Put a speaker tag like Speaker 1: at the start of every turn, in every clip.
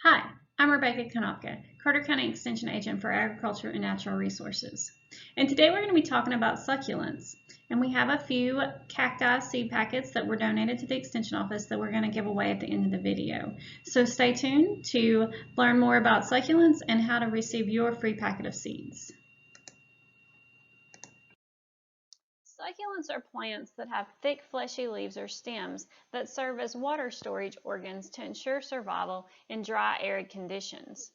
Speaker 1: Hi, I'm Rebecca Konopka, Carter County Extension Agent for Agriculture and Natural Resources. And today we're going to be talking about succulents. And we have a few cacti seed packets that were donated to the Extension Office that we're going to give away at the end of the video. So stay tuned to learn more about succulents and how to receive your free packet of seeds.
Speaker 2: Succulents are plants that have thick, fleshy leaves or stems that serve as water storage organs to ensure survival in dry, arid conditions.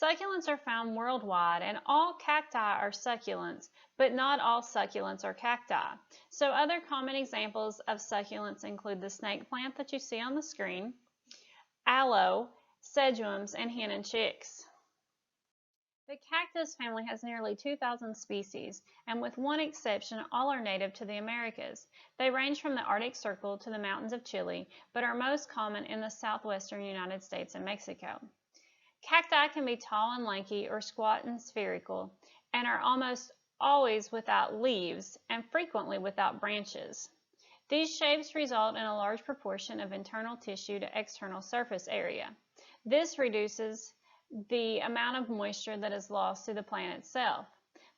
Speaker 2: Succulents are found worldwide, and all cacti are succulents, but not all succulents are cacti. So other common examples of succulents include the snake plant that you see on the screen, aloe, sedums, and hen and chicks. The cactus family has nearly 2,000 species, and with one exception, all are native to the Americas. They range from the Arctic Circle to the mountains of Chile, but are most common in the southwestern United States and Mexico. Cacti can be tall and lanky or squat and spherical, and are almost always without leaves and frequently without branches. These shapes result in a large proportion of internal tissue to external surface area. This reduces the amount of moisture that is lost through the plant itself.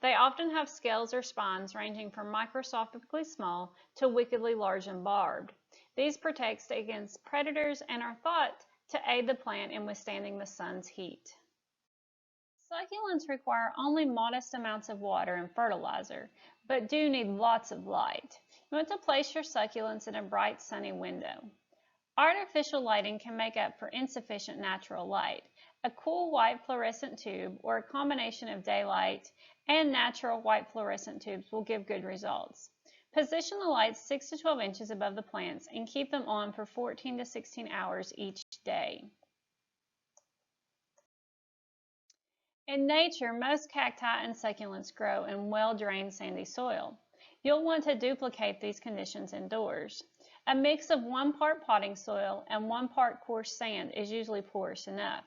Speaker 2: They often have scales or spines ranging from microscopically small to wickedly large and barbed. These protect against predators and are thought to aid the plant in withstanding the sun's heat. Succulents require only modest amounts of water and fertilizer, but do need lots of light. You want to place your succulents in a bright sunny window. Artificial lighting can make up for insufficient natural light. A cool white fluorescent tube or a combination of daylight and natural white fluorescent tubes will give good results. Position the lights 6 to 12 inches above the plants and keep them on for 14 to 16 hours each day. In nature, most cacti and succulents grow in well-drained sandy soil. You'll want to duplicate these conditions indoors. A mix of 1 part potting soil and 1 part coarse sand is usually porous enough.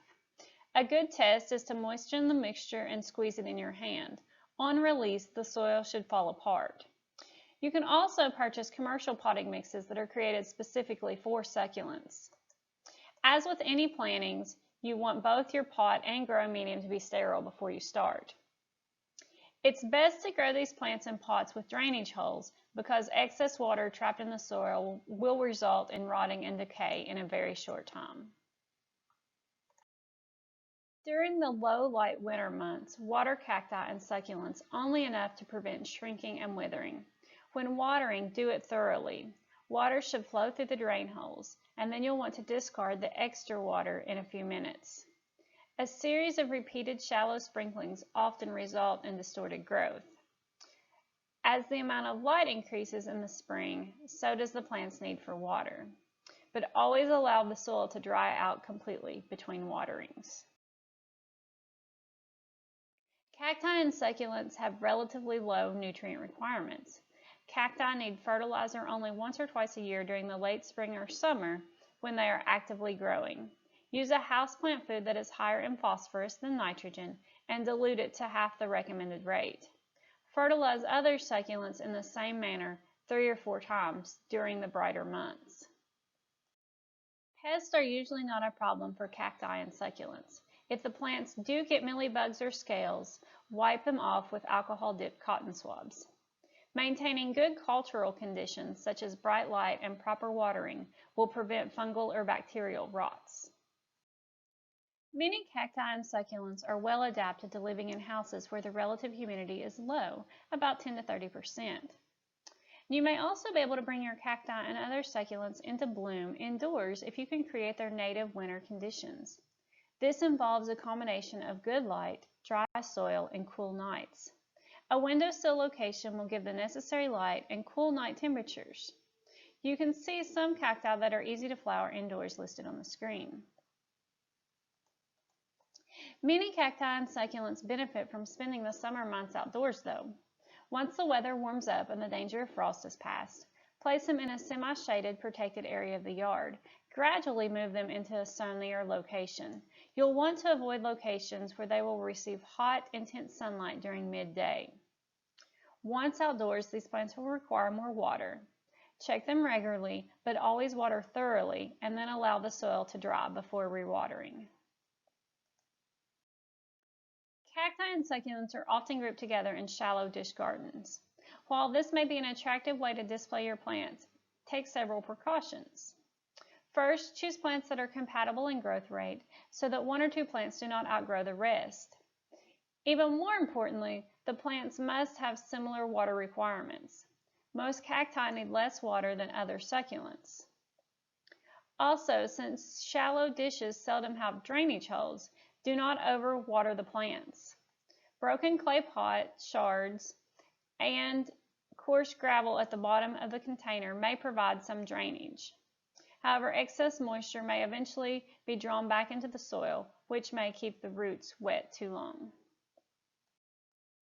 Speaker 2: A good test is to moisten the mixture and squeeze it in your hand. On release, the soil should fall apart. You can also purchase commercial potting mixes that are created specifically for succulents. As with any plantings, you want both your pot and grow medium to be sterile before you start. It's best to grow these plants in pots with drainage holes because excess water trapped in the soil will result in rotting and decay in a very short time. During the low light winter months, water cacti and succulents only enough to prevent shrinking and withering. When watering, do it thoroughly. Water should flow through the drain holes, and then you'll want to discard the extra water in a few minutes. A series of repeated shallow sprinklings often result in distorted growth. As the amount of light increases in the spring, so does the plant's need for water. But always allow the soil to dry out completely between waterings. Cacti and succulents have relatively low nutrient requirements. Cacti need fertilizer only once or twice a year during the late spring or summer when they are actively growing. Use a houseplant food that is higher in phosphorus than nitrogen and dilute it to half the recommended rate. Fertilize other succulents in the same manner 3 or 4 times during the brighter months. Pests are usually not a problem for cacti and succulents. If the plants do get mealybugs or scales, wipe them off with alcohol-dipped cotton swabs. Maintaining good cultural conditions such as bright light and proper watering will prevent fungal or bacterial rots. Many cacti and succulents are well adapted to living in houses where the relative humidity is low, about 10 to 30%. You may also be able to bring your cacti and other succulents into bloom indoors if you can create their native winter conditions. This involves a combination of good light, dry soil, and cool nights. A windowsill location will give the necessary light and cool night temperatures. You can see some cacti that are easy to flower indoors listed on the screen. Many cacti and succulents benefit from spending the summer months outdoors though. Once the weather warms up and the danger of frost is past, place them in a semi-shaded protected area of the yard. Gradually move them into a sunnier location. You'll want to avoid locations where they will receive hot, intense sunlight during midday. Once outdoors, these plants will require more water. Check them regularly, but always water thoroughly and then allow the soil to dry before rewatering. Cacti and succulents are often grouped together in shallow dish gardens. While this may be an attractive way to display your plants, take several precautions. First, choose plants that are compatible in growth rate so that one or two plants do not outgrow the rest. Even more importantly, the plants must have similar water requirements. Most cacti need less water than other succulents. Also, since shallow dishes seldom have drainage holes, do not overwater the plants. Broken clay pot shards and coarse gravel at the bottom of the container may provide some drainage. However, excess moisture may eventually be drawn back into the soil, which may keep the roots wet too long.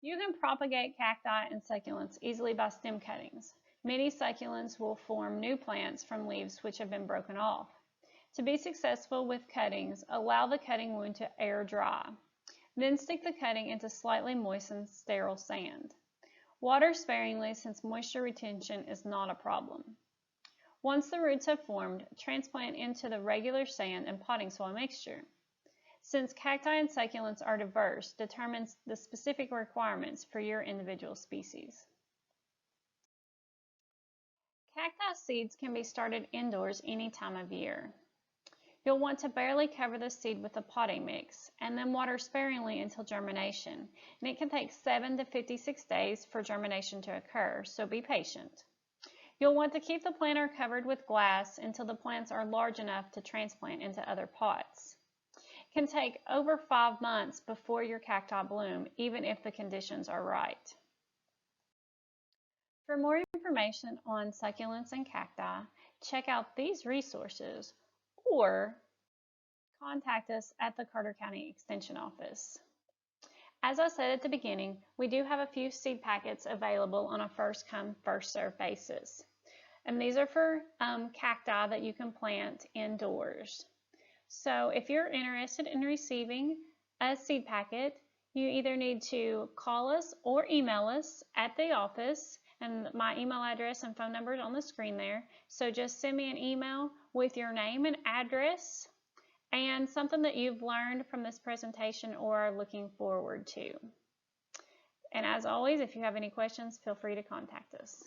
Speaker 2: You can propagate cacti and succulents easily by stem cuttings. Many succulents will form new plants from leaves which have been broken off. To be successful with cuttings, allow the cutting wound to air dry. Then stick the cutting into slightly moistened, sterile sand. Water sparingly since moisture retention is not a problem. Once the roots have formed, transplant into the regular sand and potting soil mixture. Since cacti and succulents are diverse, determine the specific requirements for your individual species. Cacti seeds can be started indoors any time of year. You'll want to barely cover the seed with a potting mix and then water sparingly until germination, and it can take 7 to 56 days for germination to occur, so be patient. You'll want to keep the planter covered with glass until the plants are large enough to transplant into other pots. It can take over 5 months before your cacti bloom, even if the conditions are right. For more information on succulents and cacti, check out these resources or contact us at the Carter County Extension Office. As I said at the beginning, we do have a few seed packets available on a first-come, first-served basis. And these are for cacti that you can plant indoors. So if you're interested in receiving a seed packet, you either need to call us or email us at the office, and my email address and phone number is on the screen there. So just send me an email with your name and address and something that you've learned from this presentation or are looking forward to. And as always, if you have any questions, feel free to contact us.